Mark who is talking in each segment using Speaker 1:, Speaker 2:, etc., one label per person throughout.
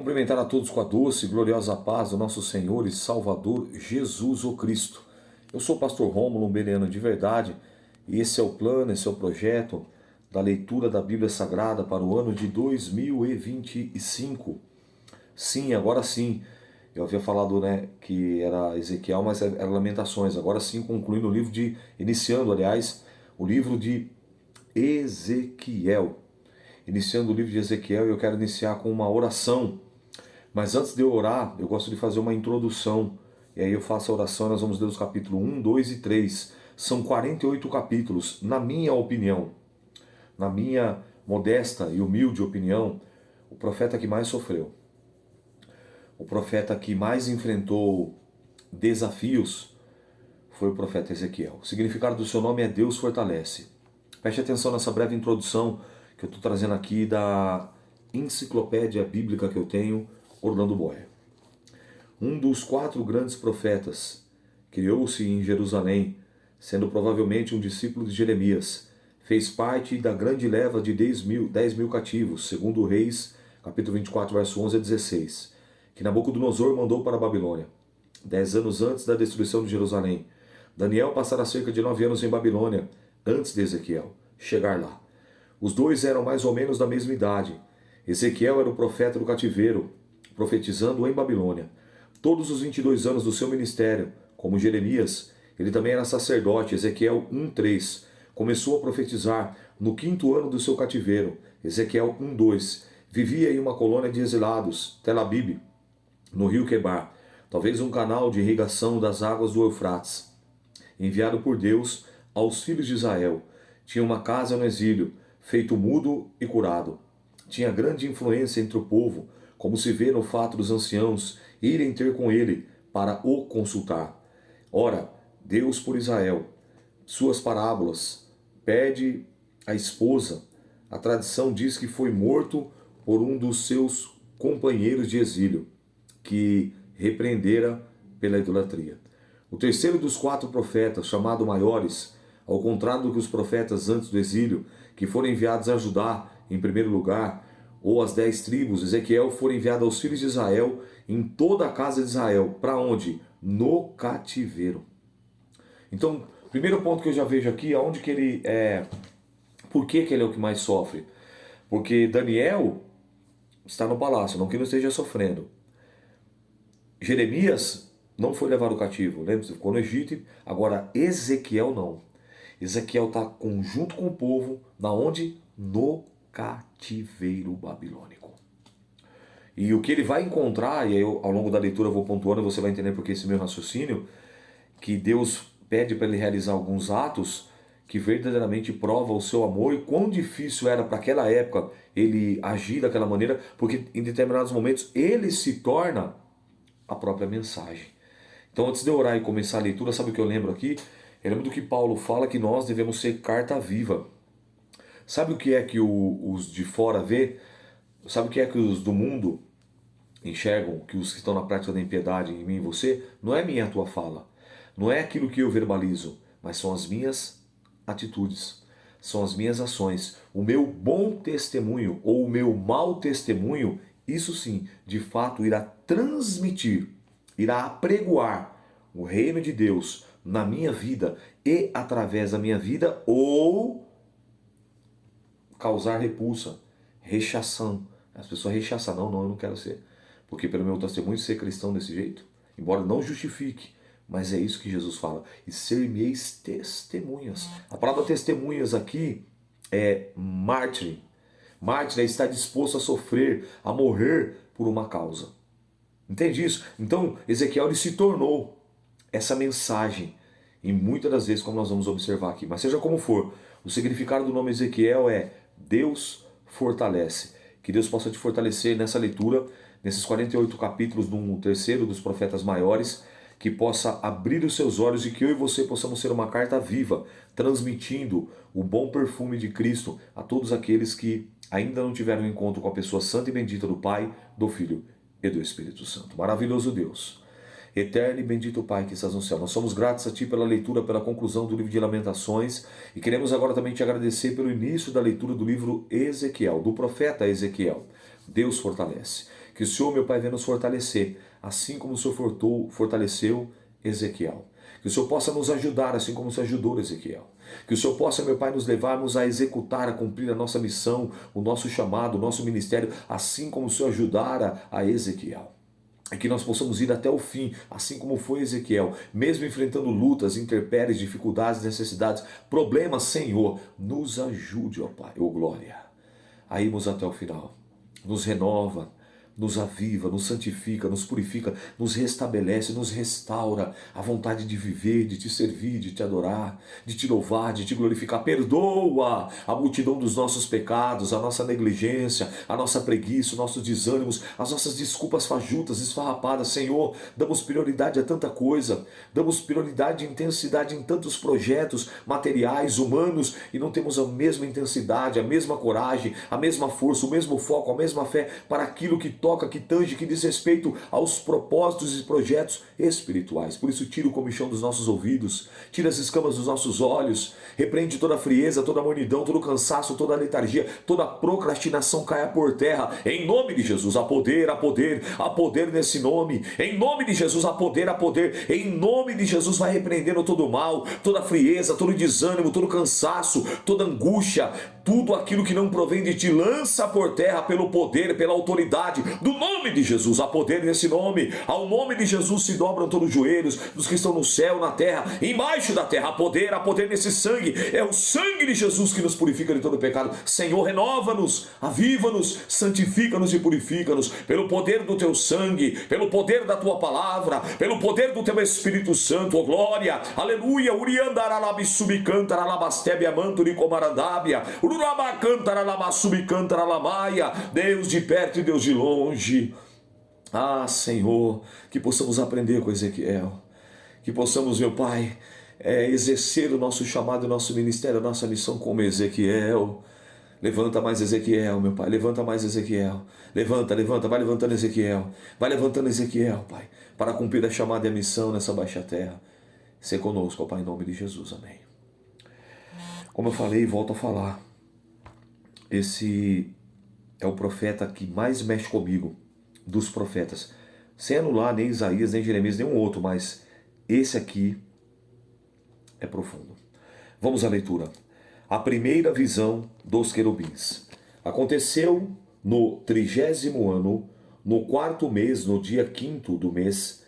Speaker 1: Cumprimentar a todos com a doce e gloriosa paz do nosso Senhor e Salvador Jesus o Cristo. Eu sou o pastor Rômulo, um bereano de verdade, e esse é o plano, esse é o projeto da leitura da Bíblia Sagrada para o ano de 2025. Sim, agora sim. Eu havia falado, que era Ezequiel, mas era Lamentações. Agora sim, concluindo o livro iniciando, aliás, o livro de Ezequiel. Iniciando o livro de Ezequiel, eu quero iniciar com uma oração. Mas antes de eu orar, eu gosto de fazer uma introdução. E aí eu faço a oração, nós vamos ler os capítulos 1, 2 e 3. São 48 capítulos, na minha opinião, na minha modesta e humilde opinião, o profeta que mais sofreu, o profeta que mais enfrentou desafios foi o profeta Ezequiel. O significado do seu nome é Deus fortalece. Preste atenção nessa breve introdução que eu estou trazendo aqui da enciclopédia bíblica que eu tenho, Orlando Boyer. Um dos 4 grandes profetas, criou-se em Jerusalém, sendo provavelmente um discípulo de Jeremias. Fez parte da grande leva de 10 mil cativos, segundo Reis, capítulo 24, verso 11 a 16, que Nabucodonosor mandou para a Babilônia. 10 anos antes da destruição de Jerusalém, Daniel passara cerca de 9 anos em Babilônia, antes de Ezequiel chegar lá. Os dois eram mais ou menos da mesma idade. Ezequiel era o profeta do cativeiro, profetizando em Babilônia. Todos os 22 anos do seu ministério, como Jeremias, ele também era sacerdote. Ezequiel 1:3. Começou a profetizar no 5º ano do seu cativeiro. Ezequiel 1:2. Vivia em uma colônia de exilados, Tel Abib, no rio Quebar, talvez um canal de irrigação das águas do Eufrates. Enviado por Deus aos filhos de Israel. Tinha uma casa no exílio, feito mudo e curado. Tinha grande influência entre o povo, como se vê no fato dos anciãos irem ter com ele para o consultar. Ora, Deus por Israel, suas parábolas, pede a esposa. A tradição diz que foi morto por um dos seus companheiros de exílio, que repreendera pela idolatria. O terceiro dos 4 profetas, chamado maiores, ao contrário do que os profetas antes do exílio, que foram enviados a ajudar, em primeiro lugar, ou as 10 tribos, Ezequiel foi enviado aos filhos de Israel em toda a casa de Israel. Para onde? No cativeiro. Então, primeiro ponto que eu já vejo aqui, aonde que ele é... Por que ele é o que mais sofre? Porque Daniel está no palácio, não que não esteja sofrendo. Jeremias não foi levado cativo, lembra-se? Ficou no Egito. Agora, Ezequiel não. Ezequiel está junto com o povo, na onde? No cativeiro babilônico. E o que ele vai encontrar, e aí eu, ao longo da leitura eu vou pontuando, você vai entender porque esse meu raciocínio, que Deus pede para ele realizar alguns atos que verdadeiramente prova o seu amor e quão difícil era para aquela época ele agir daquela maneira, porque em determinados momentos ele se torna a própria mensagem. Então, antes de eu orar e começar a leitura, sabe o que eu lembro aqui? Eu lembro do que Paulo fala, que nós devemos ser carta viva. Sabe o que é que os de fora vê? Sabe o que é que os do mundo enxergam? Que os que estão na prática da impiedade em mim e você? Não é minha a tua fala. Não é aquilo que eu verbalizo, mas são as minhas atitudes. São as minhas ações. O meu bom testemunho ou o meu mau testemunho, isso sim, de fato irá transmitir, irá apregoar o reino de Deus na minha vida e através da minha vida, ou causar repulsa, rechação. As pessoas rechaçam, não, eu não quero ser. Porque pelo meu testemunho ser cristão desse jeito, embora não justifique, mas é isso que Jesus fala. E ser-me-eis testemunhas. A palavra testemunhas aqui é mártir. Mártir é estar disposto a sofrer, a morrer por uma causa. Entende isso? Então Ezequiel ele se tornou essa mensagem. E muitas das vezes, como nós vamos observar aqui. Mas seja como for, o significado do nome Ezequiel é Deus fortalece. Que Deus possa te fortalecer nessa leitura, nesses 48 capítulos, no terceiro dos profetas maiores, que possa abrir os seus olhos e que eu e você possamos ser uma carta viva, transmitindo o bom perfume de Cristo a todos aqueles que ainda não tiveram um encontro com a pessoa santa e bendita do Pai, do Filho e do Espírito Santo. Maravilhoso Deus. Eterno e bendito Pai que estás no céu, nós somos gratos a Ti pela leitura, pela conclusão do livro de Lamentações e queremos agora também Te agradecer pelo início da leitura do livro Ezequiel, do profeta Ezequiel. Deus fortalece. Que o Senhor, meu Pai, venha nos fortalecer, assim como o Senhor fortaleceu Ezequiel. Que o Senhor possa nos ajudar, assim como se ajudou Ezequiel. Que o Senhor possa, meu Pai, nos levarmos a executar, a cumprir a nossa missão, o nosso chamado, o nosso ministério, assim como o Senhor ajudara a Ezequiel. E que nós possamos ir até o fim, assim como foi Ezequiel, mesmo enfrentando lutas, intempéries, dificuldades, necessidades, problemas, Senhor, nos ajude, ó Pai, ó glória, a irmos até o final. Nos renova, nos aviva, nos santifica, nos purifica, nos restabelece, nos restaura a vontade de viver, de te servir, de te adorar, de te louvar, de te glorificar. Perdoa a multidão dos nossos pecados, a nossa negligência, a nossa preguiça, os nossos desânimos, as nossas desculpas fajutas, esfarrapadas. Senhor, damos prioridade a tanta coisa, damos prioridade e intensidade em tantos projetos materiais, humanos, e não temos a mesma intensidade, a mesma coragem, a mesma força, o mesmo foco, a mesma fé para aquilo que toca, que tange, que diz respeito aos propósitos e projetos espirituais. Por isso, tira o comichão dos nossos ouvidos, tira as escamas dos nossos olhos, repreende toda a frieza, toda a mornidão, todo o cansaço, toda a letargia, toda a procrastinação caia por terra. Em nome de Jesus, há poder, há poder, há poder nesse nome. Em nome de Jesus, há poder, há poder. Em nome de Jesus, vai repreendendo todo o mal, toda a frieza, todo o desânimo, todo o cansaço, toda a angústia, tudo aquilo que não provém de ti, lança por terra pelo poder, pela autoridade do nome de Jesus. Há poder nesse nome. Ao nome de Jesus se dobram todos os joelhos dos que estão no céu, na terra, embaixo da terra. Há poder nesse sangue. É o sangue de Jesus que nos purifica de todo pecado. Senhor, renova-nos, aviva-nos, santifica-nos e purifica-nos pelo poder do teu sangue, pelo poder da tua palavra, pelo poder do teu Espírito Santo. Oh glória, aleluia. Deus de perto e Deus de longe. Ah, Senhor, que possamos aprender com Ezequiel, que possamos, meu Pai, exercer o nosso chamado, o nosso ministério, a nossa missão como Ezequiel. Levanta mais Ezequiel, meu Pai, levanta mais Ezequiel. Levanta, vai levantando Ezequiel. Vai levantando Ezequiel, Pai, para cumprir a chamada e a missão nessa baixa terra. Sê conosco, ó Pai, em nome de Jesus, amém. Como eu falei, volto a falar, esse é o profeta que mais mexe comigo, dos profetas. Sem anular nem Isaías, nem Jeremias, nenhum outro, mas esse aqui é profundo. Vamos à leitura. A primeira visão dos querubins. Aconteceu no 30º ano, no 4º mês, no dia 5º do mês,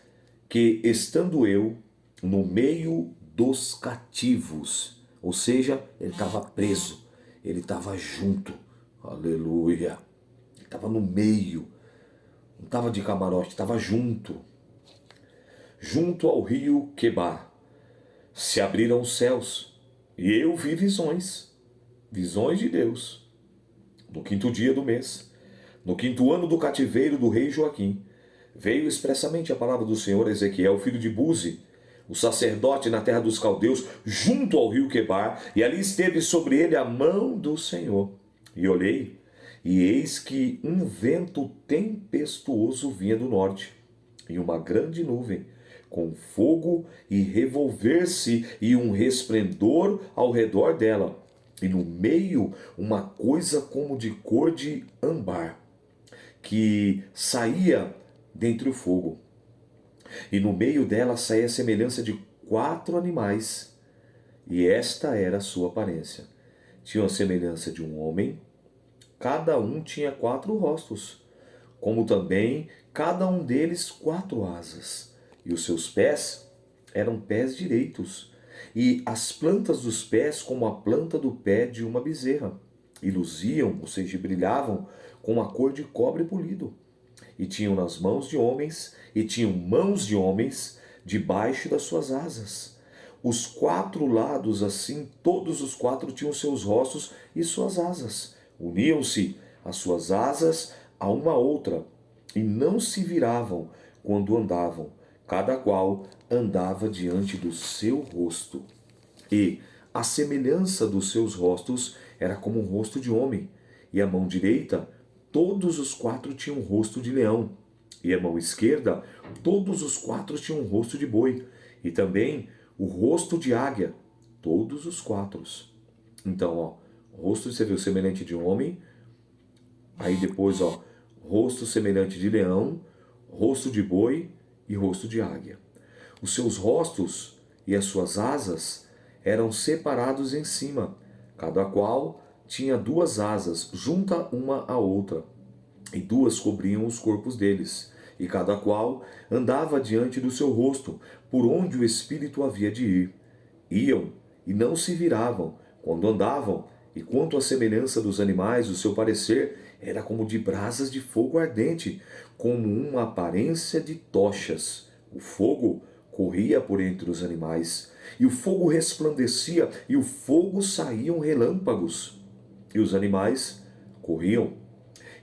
Speaker 1: que estando eu no meio dos cativos, ou seja, ele estava preso, ele estava junto, aleluia, ele estava no meio, não estava de camarote, estava junto ao rio Quebar. Se abriram os céus, e eu vi visões de Deus. No 5º dia do mês, no 5º ano do cativeiro do rei Joaquim, veio expressamente a palavra do Senhor a Ezequiel, filho de Buzi, o sacerdote na terra dos caldeus, junto ao rio Quebar, e ali esteve sobre ele a mão do Senhor. E olhei, e eis que um vento tempestuoso vinha do norte, e uma grande nuvem, com fogo e revolver-se, e um resplendor ao redor dela, e no meio uma coisa como de cor de âmbar, que saía dentre o fogo. E no meio dela saía a semelhança de 4 animais, e esta era a sua aparência. Tinham a semelhança de um homem, cada um tinha 4 rostos, como também cada um deles 4 asas, e os seus pés eram pés direitos, e as plantas dos pés como a planta do pé de uma bezerra, e luziam, ou seja, brilhavam com a cor de cobre polido, e tinham nas mãos de homens, e tinham mãos de homens debaixo das suas asas. Os 4 lados, assim, todos os 4 tinham seus rostos e suas asas. Uniam-se as suas asas a uma outra, e não se viravam quando andavam. Cada qual andava diante do seu rosto. E a semelhança dos seus rostos era como um rosto de homem, e a mão direita, todos os 4 tinham um rosto de leão, e a mão esquerda, todos os 4 tinham um rosto de boi, e também o rosto de águia, todos os 4. Então, o rosto você viu semelhante de um homem, aí depois, rosto semelhante de leão, rosto de boi e rosto de águia. Os seus rostos e as suas asas eram separados em cima, cada qual tinha duas asas, junta uma à outra, e duas cobriam os corpos deles, e cada qual andava diante do seu rosto, por onde o Espírito havia de ir. Iam e não se viravam quando andavam, e quanto à semelhança dos animais, o seu parecer era como de brasas de fogo ardente, como uma aparência de tochas. O fogo corria por entre os animais, e o fogo resplandecia, e o fogo saíam relâmpagos, e os animais corriam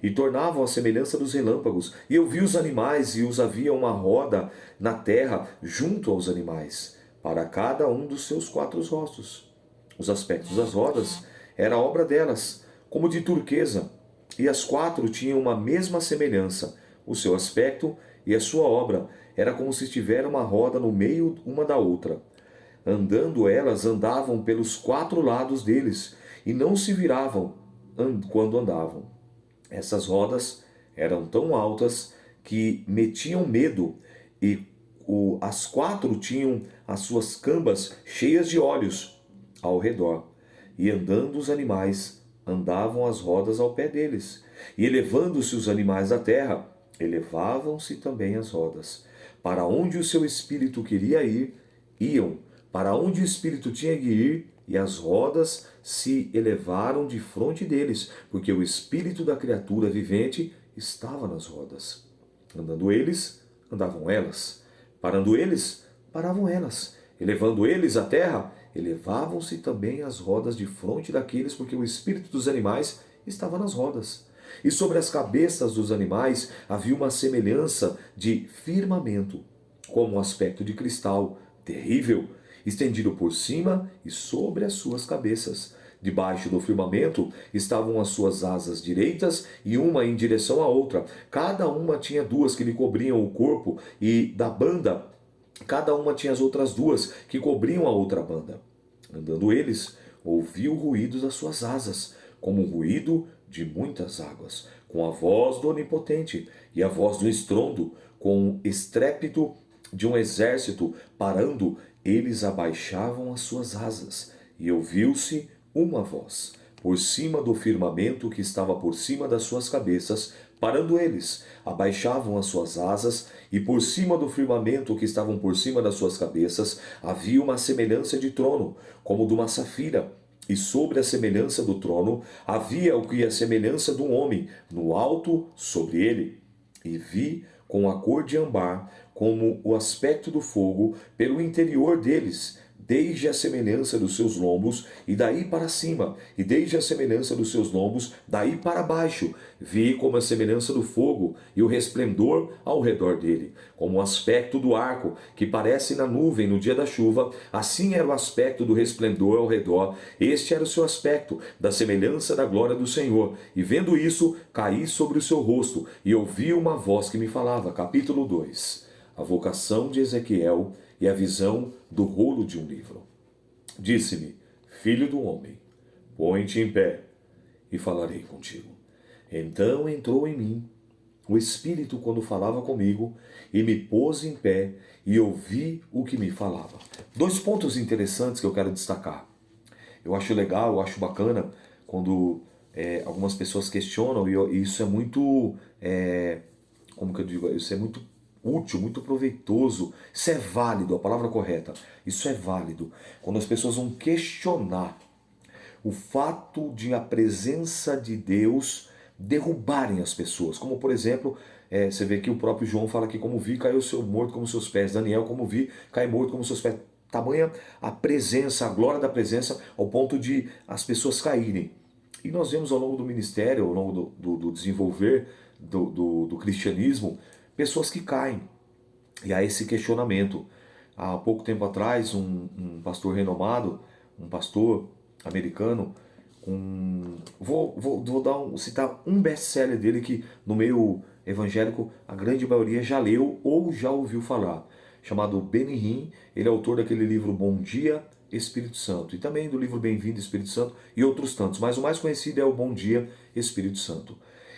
Speaker 1: e tornavam a semelhança dos relâmpagos. E eu vi os animais, e os havia uma roda na terra junto aos animais, para cada um dos seus quatro rostos. Os aspectos das rodas era obra delas, como de turquesa, e as quatro tinham uma mesma semelhança. O seu aspecto e a sua obra era como se estivesse uma roda no meio uma da outra. Andando elas, andavam pelos quatro lados deles, e não se viravam quando andavam. Essas rodas eram tão altas que metiam medo, e as quatro tinham as suas cambas cheias de olhos ao redor. E andando os animais, andavam as rodas ao pé deles. E elevando-se os animais da terra, elevavam-se também as rodas. Para onde o seu espírito queria ir, iam. Para onde o espírito tinha que ir, e as rodas se elevaram de frente deles, porque o espírito da criatura vivente estava nas rodas. Andando eles, andavam elas. Parando eles, paravam elas. Elevando eles a terra, elevavam-se também as rodas de frente daqueles, porque o espírito dos animais estava nas rodas. E sobre as cabeças dos animais havia uma semelhança de firmamento, como um aspecto de cristal, terrível, estendido por cima e sobre as suas cabeças. Debaixo do firmamento estavam as suas asas direitas e uma em direção à outra. Cada uma tinha duas que lhe cobriam o corpo, e da banda cada uma tinha as outras duas que cobriam a outra banda. Andando eles, ouviu o ruído das suas asas, como o ruído de muitas águas, com a voz do Onipotente e a voz do estrondo, com o estrépito de um exército. Parando, eles abaixavam as suas asas, e ouviu-se uma voz por cima do firmamento que estava por cima das suas cabeças. Parando eles, abaixavam as suas asas, e por cima do firmamento que estavam por cima das suas cabeças havia uma semelhança de trono, como de uma safira. E sobre a semelhança do trono havia o que é a semelhança de um homem, no alto sobre ele. E vi com a cor de âmbar, como o aspecto do fogo, pelo interior deles, desde a semelhança dos seus lombos, e daí para cima, e desde a semelhança dos seus lombos, daí para baixo. Vi como a semelhança do fogo, e o resplendor ao redor dele, como o aspecto do arco, que parece na nuvem no dia da chuva, assim era o aspecto do resplendor ao redor. Este era o seu aspecto, da semelhança da glória do Senhor. E vendo isso, caí sobre o seu rosto, e ouvi uma voz que me falava. Capítulo 2. A vocação de Ezequiel e a visão do rolo de um livro. Disse-me: filho do homem, põe-te em pé e falarei contigo. Então entrou em mim o Espírito quando falava comigo, e me pôs em pé, e ouvi o que me falava. Dois pontos interessantes que eu quero destacar. Eu acho legal, eu acho bacana quando algumas pessoas questionam, e isso é muito, como que eu digo, isso é muito útil, muito proveitoso, isso é válido, a palavra correta, isso é válido. Quando as pessoas vão questionar o fato de a presença de Deus derrubarem as pessoas, como por exemplo, você vê que o próprio João fala que como vi, caiu o seu morto como seus pés. Daniel, como vi, cai morto como seus pés. Tamanha a presença, a glória da presença, ao ponto de as pessoas caírem. E nós vemos ao longo do ministério, ao longo do desenvolver do cristianismo, pessoas que caem. E há esse questionamento. Há pouco tempo atrás, um pastor renomado, um pastor americano, vou citar um best-seller dele que no meio evangélico a grande maioria já leu ou já ouviu falar, chamado Benny Hinn. Ele é autor daquele livro Bom Dia, Espírito Santo, e também do livro Bem-vindo, Espírito Santo, e outros tantos, mas o mais conhecido é o Bom Dia, Espírito Santo.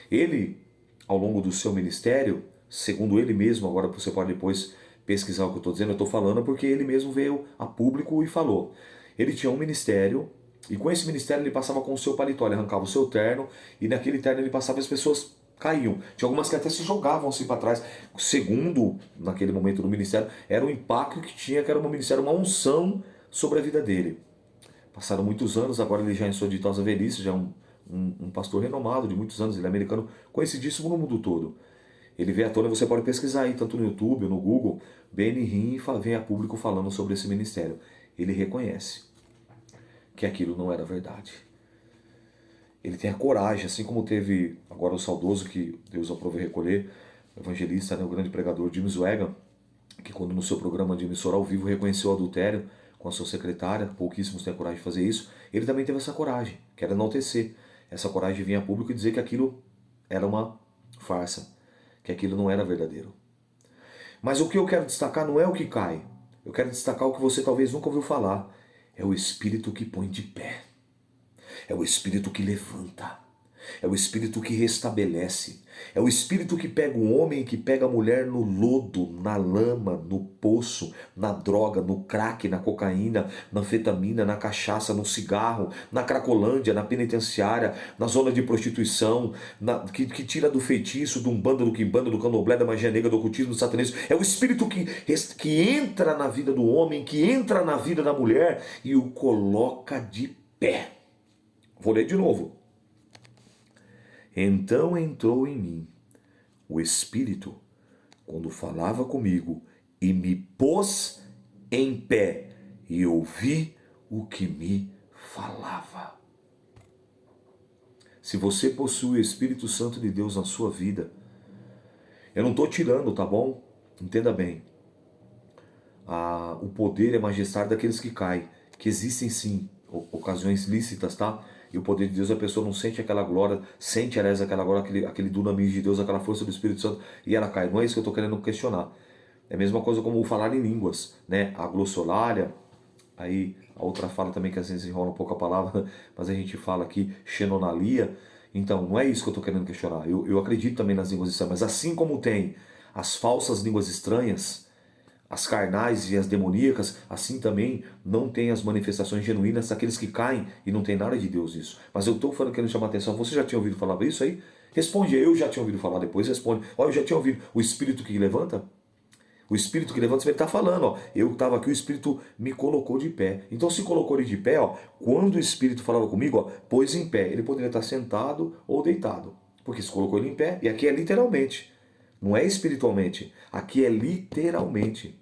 Speaker 1: Ele ao longo do seu ministério, segundo ele mesmo, agora você pode depois pesquisar o que eu estou dizendo, eu estou falando porque ele mesmo veio a público e falou. Ele tinha um ministério, e com esse ministério ele passava com o seu paletó, ele arrancava o seu terno, e naquele terno ele passava e as pessoas caíam. Tinha algumas que até se jogavam assim para trás. Segundo, naquele momento do ministério, era o impacto que tinha, que era um ministério, uma unção sobre a vida dele. Passaram muitos anos, agora ele já em sua ditosa velhice, já é um pastor renomado de muitos anos, ele é americano, conhecidíssimo no mundo todo. Ele veio à tona, você pode pesquisar aí, tanto no YouTube ou no Google, Benny Hinn vem a público falando sobre esse ministério. Ele reconhece que aquilo não era verdade. Ele tem a coragem, assim como teve agora o saudoso, que Deus aprove recolher, o evangelista, né, o grande pregador Jim Swaggart, que quando no seu programa de emissora ao vivo reconheceu o adultério com a sua secretária, pouquíssimos têm a coragem de fazer isso, ele também teve essa coragem, que era enaltecer. Essa coragem de vir a público e dizer que aquilo era uma farsa, que aquilo não era verdadeiro. Mas o que eu quero destacar não é o que cai, eu quero destacar o que você talvez nunca ouviu falar, é o Espírito que põe de pé, é o Espírito que levanta, é o Espírito que restabelece. É o Espírito que pega o homem, que pega a mulher no lodo, na lama, no poço, na droga, no crack, na cocaína, na anfetamina, na cachaça, no cigarro, na cracolândia, na penitenciária, na zona de prostituição, que tira do feitiço, do umbanda, do quimbanda, do candomblé, da magia negra, do ocultismo, do satanismo. É o Espírito que entra na vida do homem, que entra na vida da mulher e o coloca de pé. Vou ler de novo. Então entrou em mim o Espírito, quando falava comigo, e me pôs em pé, e ouvi o que me falava. Se você possui o Espírito Santo de Deus na sua vida, eu não estou tirando, tá bom? Entenda bem. O poder e a majestade daqueles que caem, que existem sim ocasiões lícitas, tá? E o poder de Deus, a pessoa não sente aquela glória, sente, aliás, aquela glória, aquele dunamis de Deus, aquela força do Espírito Santo, e ela cai. Não é isso que eu estou querendo questionar. É a mesma coisa como o falar em línguas, né? A glossolalia, aí a outra fala também que às vezes enrola um pouco a palavra, mas a gente fala aqui xenonalia. Então, não é isso que eu estou querendo questionar. Eu acredito também nas línguas estranhas, mas assim como tem as falsas línguas estranhas, as carnais e as demoníacas, assim também não tem as manifestações genuínas daqueles que caem e não tem nada de Deus isso. Mas eu estou querendo chamar a atenção, você já tinha ouvido falar isso aí? Responde, eu já tinha ouvido falar, depois responde. Olha, eu já tinha ouvido, o Espírito que levanta? O Espírito que levanta, você está falando, ó, eu estava aqui, o Espírito me colocou de pé. Então se colocou ele de pé, ó, quando o Espírito falava comigo, ó, pôs em pé. Ele poderia estar sentado ou deitado, porque se colocou ele em pé, e aqui é literalmente, não é espiritualmente, aqui é literalmente.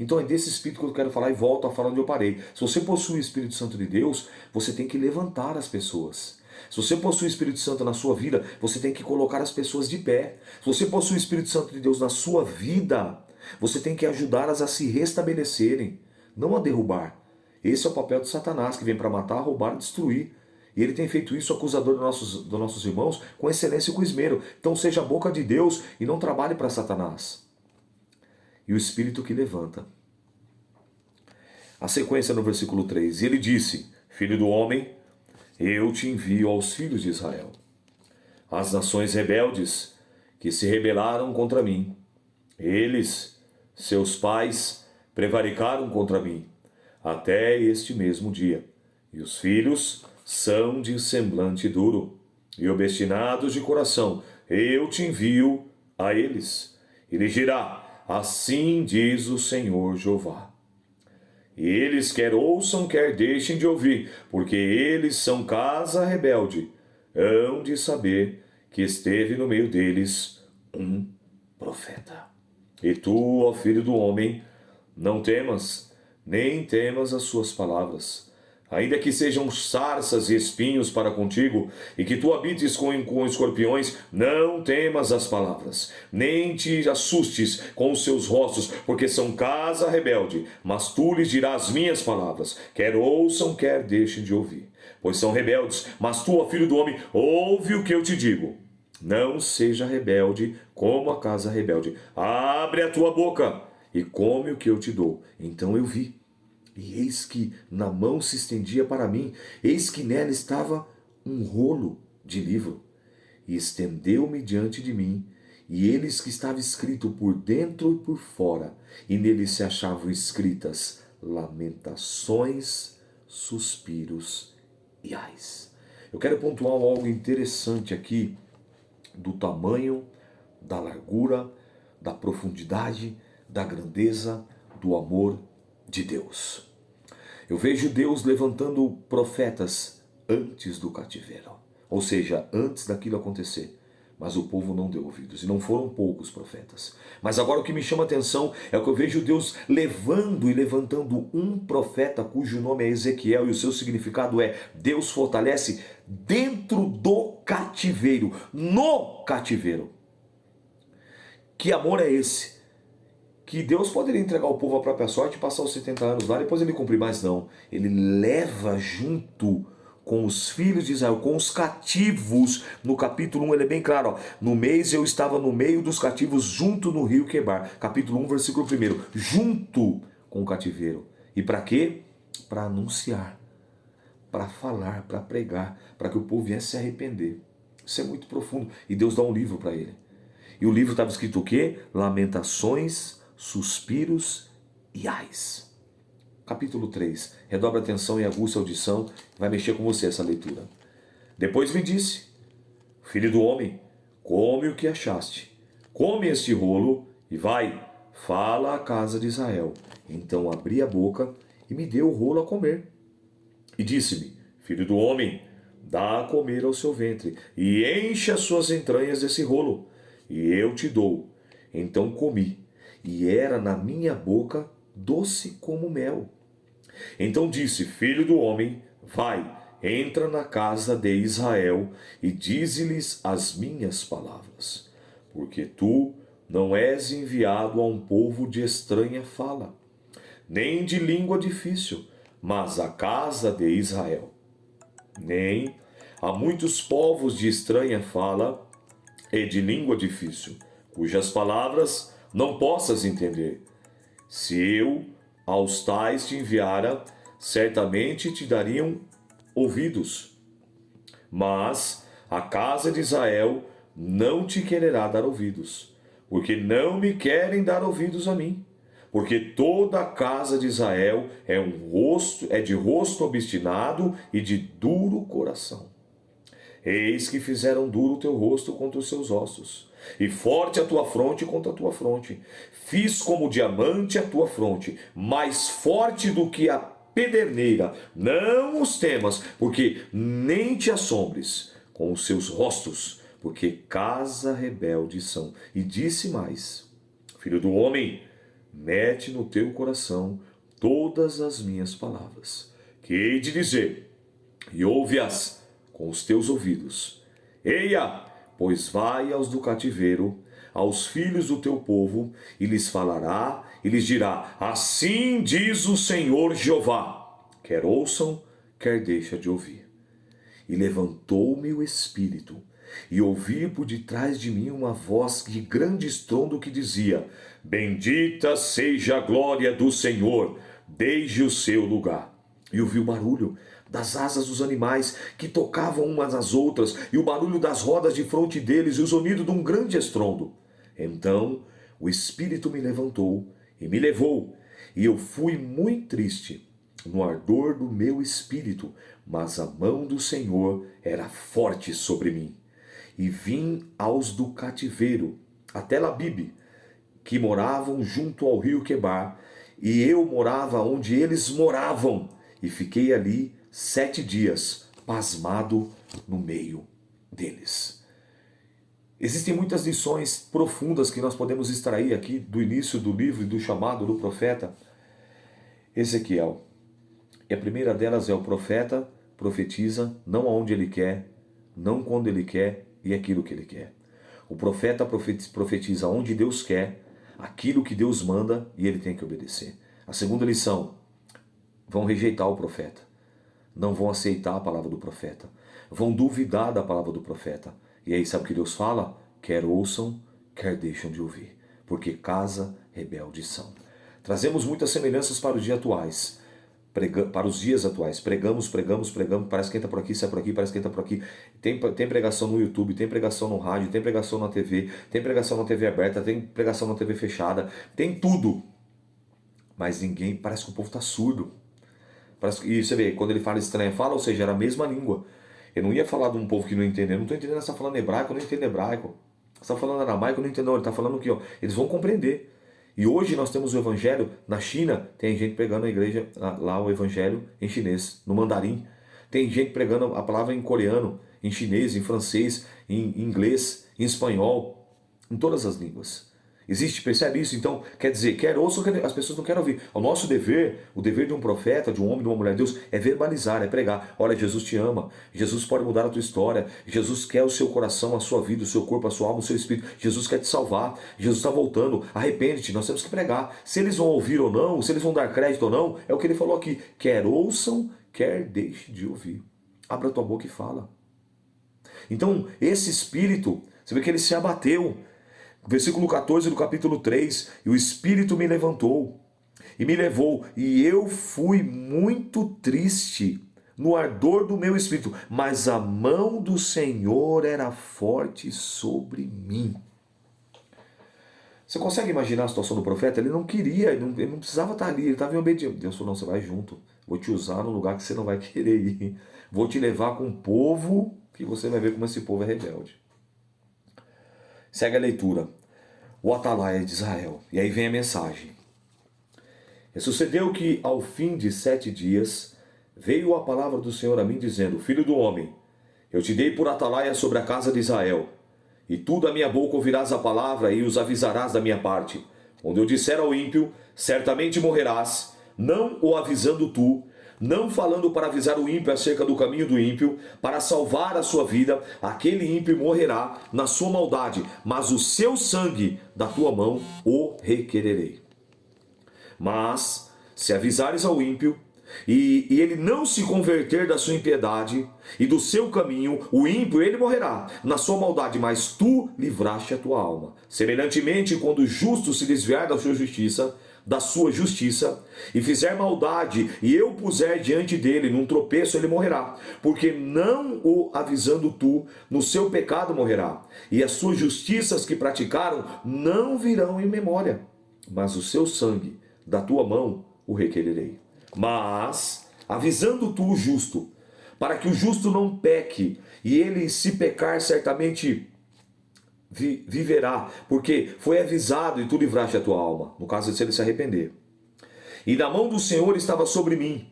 Speaker 1: Então é desse Espírito que eu quero falar e volto a falar onde eu parei. Se você possui o Espírito Santo de Deus, você tem que levantar as pessoas. Se você possui o Espírito Santo na sua vida, você tem que colocar as pessoas de pé. Se você possui o Espírito Santo de Deus na sua vida, você tem que ajudá-las a se restabelecerem, não a derrubar. Esse é o papel de Satanás, que vem para matar, roubar e destruir. E ele tem feito isso, acusador dos nossos irmãos, com excelência e com esmero. Então seja a boca de Deus e não trabalhe para Satanás. E o Espírito que levanta. A sequência no versículo 3. E ele disse, filho do homem, eu te envio aos filhos de Israel, às nações rebeldes que se rebelaram contra mim. Eles, seus pais, prevaricaram contra mim, até este mesmo dia. E os filhos são de semblante duro e obstinados de coração. Eu te envio a eles. E lhes dirá, assim diz o Senhor Jeová. E eles quer ouçam, quer deixem de ouvir, porque eles são casa rebelde. Hão de saber que esteve no meio deles um profeta. E tu, ó filho do homem, não temas, nem temas as suas palavras. Ainda que sejam sarças e espinhos para contigo, e que tu habites com escorpiões, não temas as palavras, nem te assustes com os seus rostos, porque são casa rebelde, mas tu lhes dirás minhas palavras, quer ouçam, quer deixem de ouvir. Pois são rebeldes, mas tu, ó filho do homem, ouve o que eu te digo. Não seja rebelde como a casa rebelde. Abre a tua boca e come o que eu te dou. Então eu vi. E eis que na mão se estendia para mim, eis que nela estava um rolo de livro. e estendeu-me diante de mim, e eis que estava escrito por dentro e por fora, e nele se achavam escritas lamentações, suspiros e ais. Eu quero pontuar algo interessante aqui do tamanho, da largura, da profundidade, da grandeza, do amor de Deus. Eu vejo Deus levantando profetas antes do cativeiro, ou seja, antes daquilo acontecer. Mas o povo não deu ouvidos, e não foram poucos profetas. Mas agora o que me chama a atenção é que eu vejo Deus levantando um profeta cujo nome é Ezequiel, e o seu significado é: Deus fortalece dentro do cativeiro, no cativeiro. Que amor é esse? Que Deus poderia entregar ao povo a própria sorte e passar os 70 anos lá, depois ele cumprir, mas não. Ele leva junto com os filhos de Israel, com os cativos. No capítulo 1 ele é bem claro, ó, no mês eu estava no meio dos cativos junto no rio Quebar. Capítulo 1, versículo 1, junto com o cativeiro. E para quê? Para anunciar, para falar, para pregar, para que o povo viesse se arrepender. Isso é muito profundo. E Deus dá um livro para ele. E o livro estava escrito o quê? Lamentações, suspiros e ais. Capítulo 3. Redobra atenção e aguça a audição. Vai mexer com você essa leitura. Depois me disse: filho do homem, come o que achaste. Come este rolo e vai, fala à casa de Israel. Então abri a boca e me deu o rolo a comer. E disse-me: filho do homem, dá a comer ao seu ventre e enche as suas entranhas desse rolo. E eu te dou. Então comi, e era na minha boca doce como mel. Então disse: filho do homem, vai, entra na casa de Israel e dize-lhes as minhas palavras. Porque tu não és enviado a um povo de estranha fala, nem de língua difícil, mas à casa de Israel. Nem a muitos povos de estranha fala e de língua difícil, cujas palavras não possas entender. Se eu aos tais te enviara, certamente te dariam ouvidos. Mas a casa de Israel não te quererá dar ouvidos, porque não me querem dar ouvidos a mim. Porque toda a casa de Israel é de rosto obstinado e de duro coração. Eis que fizeram duro o teu rosto contra os seus ossos, e forte a tua fronte contra a tua fronte. Fiz como diamante a tua fronte, mais forte do que a pederneira. Não os temas, porque nem te assombres com os seus rostos, porque casa rebelde são. E disse mais: filho do homem, mete no teu coração todas as minhas palavras, que hei de dizer, e ouve-as com os teus ouvidos. Eia, pois vai aos do cativeiro, aos filhos do teu povo, e lhes falará, e lhes dirá: assim diz o Senhor Jeová. Quer ouçam, quer deixa de ouvir. E levantou-me o espírito, e ouvi por detrás de mim uma voz de grande estrondo que dizia: bendita seja a glória do Senhor, desde o seu lugar. E ouvi o barulho das asas dos animais que tocavam umas às outras, e o barulho das rodas de fronte deles, e o sonido de um grande estrondo. Então o Espírito me levantou e me levou, e eu fui muito triste no ardor do meu espírito, mas a mão do Senhor era forte sobre mim. E vim aos do cativeiro, até Labibe, que moravam junto ao rio Quebar, e eu morava onde eles moravam, e fiquei ali 7 dias, pasmado no meio deles. Existem muitas lições profundas que nós podemos extrair aqui do início do livro e do chamado do profeta Ezequiel. E a primeira delas é: o profeta profetiza não aonde ele quer, não quando ele quer e aquilo que ele quer. O profeta profetiza onde Deus quer, aquilo que Deus manda, e ele tem que obedecer. A segunda lição: vão rejeitar o profeta, não vão aceitar a palavra do profeta, vão duvidar da palavra do profeta. E aí sabe o que Deus fala? Quer ouçam, quer deixam de ouvir, porque casa rebelde são. Trazemos muitas semelhanças para os dias atuais. para os dias atuais. Pregamos, parece que entra por aqui, sai por aqui, parece que entra por aqui. Tem pregação no YouTube, tem pregação no rádio, tem pregação na TV, tem pregação na TV aberta, tem pregação na TV fechada, tem tudo. Mas ninguém, parece que o povo está surdo. E você vê, quando ele fala estranha fala, ou seja, era a mesma língua. Eu não ia falar de um povo que não entende. Eu não estou entendendo, você está falando hebraico, eu não entendo hebraico. Você está falando aramaico, eu não entendo. Não, ele está falando aqui, ó. Eles vão compreender. E hoje nós temos o evangelho, na China, tem gente pregando na igreja, lá o evangelho em chinês, no mandarim. Tem gente pregando a palavra em coreano, em chinês, em francês, em inglês, em espanhol, em todas as línguas. Existe, percebe isso? Então, quer dizer, quer ouça, as pessoas não querem ouvir. O nosso dever, o dever de um profeta, de um homem, de uma mulher de Deus, é verbalizar, é pregar. Olha, Jesus te ama, Jesus pode mudar a tua história, Jesus quer o seu coração, a sua vida, o seu corpo, a sua alma, o seu espírito. Jesus quer te salvar, Jesus está voltando, arrepende-te, nós temos que pregar. Se eles vão ouvir ou não, se eles vão dar crédito ou não, é o que ele falou aqui. Quer ouçam, quer deixe de ouvir. Abra tua boca e fala. Então, esse espírito, você vê que ele se abateu. Versículo 14 do capítulo 3, e o Espírito me levantou, e me levou, e eu fui muito triste, no ardor do meu espírito, mas a mão do Senhor era forte sobre mim. Você consegue imaginar a situação do profeta? Ele não queria, ele não precisava estar ali, ele estava em obediência. Deus falou, não, você vai junto, vou te usar num lugar que você não vai querer ir, vou te levar com um povo, que você vai ver como esse povo é rebelde. Segue a leitura. O atalaia de Israel. E aí vem a mensagem. E sucedeu que, ao fim de 7 dias, veio a palavra do Senhor a mim, dizendo, Filho do homem, eu te dei por atalaia sobre a casa de Israel, e tu da minha boca ouvirás a palavra e os avisarás da minha parte. Onde eu disser ao ímpio, certamente morrerás, não o avisando tu, não falando para avisar o ímpio acerca do caminho do ímpio, para salvar a sua vida, aquele ímpio morrerá na sua maldade, mas o seu sangue da tua mão o requererei. Mas, se avisares ao ímpio, e ele não se converter da sua impiedade e do seu caminho, o ímpio ele morrerá na sua maldade, mas tu livraste a tua alma. Semelhantemente, quando o justo se desviar da sua justiça, e fizer maldade, e eu puser diante dele num tropeço, ele morrerá, porque não o avisando tu, no seu pecado morrerá, e as suas justiças que praticaram não virão em memória, mas o seu sangue da tua mão o requererei. Mas, avisando tu o justo, para que o justo não peque, e ele se pecar certamente viverá, porque foi avisado e tu livraste a tua alma, no caso de se ele se arrepender. E na mão do Senhor estava sobre mim,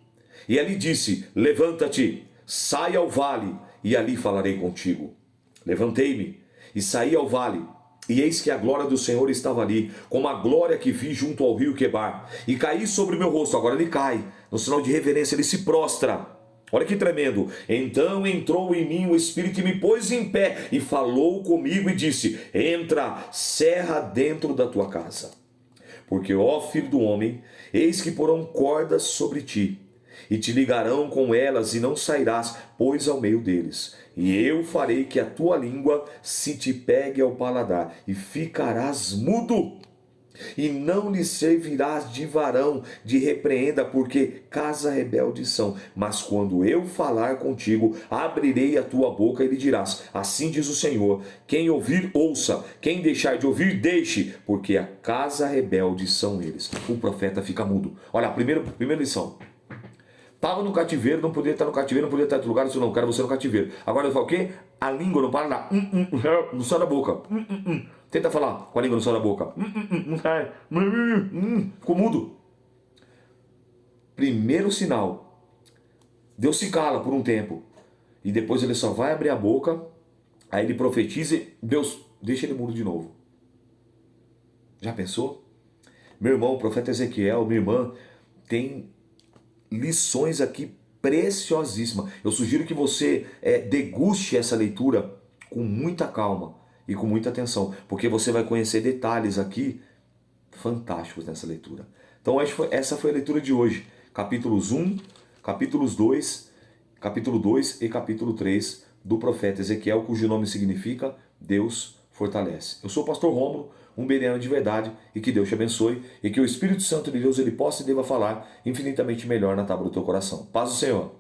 Speaker 1: e ele disse, levanta-te, sai ao vale, e ali falarei contigo. Levantei-me, e saí ao vale, e eis que a glória do Senhor estava ali, como a glória que vi junto ao rio Quebar, e caí sobre o meu rosto. Agora ele cai, no sinal de reverência, ele se prostra. Olha que tremendo. Então entrou em mim o Espírito e me pôs em pé, e falou comigo e disse, entra, cerra dentro da tua casa. Porque, ó filho do homem, eis que porão cordas sobre ti, e te ligarão com elas, e não sairás, pois ao meio deles. E eu farei que a tua língua se te pegue ao paladar, e ficarás mudo, e não lhe servirás de varão de repreenda, porque casa rebelde são. Mas quando eu falar contigo, abrirei a tua boca e lhe dirás, assim diz o Senhor, quem ouvir, ouça, quem deixar de ouvir, deixe, porque a casa rebelde são eles. O profeta fica mudo. Olha, a primeira lição. Estava no cativeiro, não podia estar no cativeiro, não podia estar em outro lugar, isso não, quero você no cativeiro. Agora ele fala o quê? A língua não para lá, no céu da boca. Tenta falar com a língua no céu da boca. Ficou mudo. Primeiro sinal. Deus se cala por um tempo. E depois ele só vai abrir a boca, aí ele profetiza e Deus deixa ele mudo de novo. Já pensou? Meu irmão, o profeta Ezequiel, minha irmã, tem lições aqui preciosíssimas. Eu sugiro que você deguste essa leitura com muita calma e com muita atenção, porque você vai conhecer detalhes aqui fantásticos nessa leitura. Então essa foi a leitura de hoje. Capítulos 1, capítulos 2, capítulo 2 e capítulo 3 do profeta Ezequiel, cujo nome significa Deus fortalece. Eu sou o pastor Rômulo, um bereano de verdade, e que Deus te abençoe, e que o Espírito Santo de Deus ele possa e deva falar infinitamente melhor na tábua do teu coração. Paz do Senhor.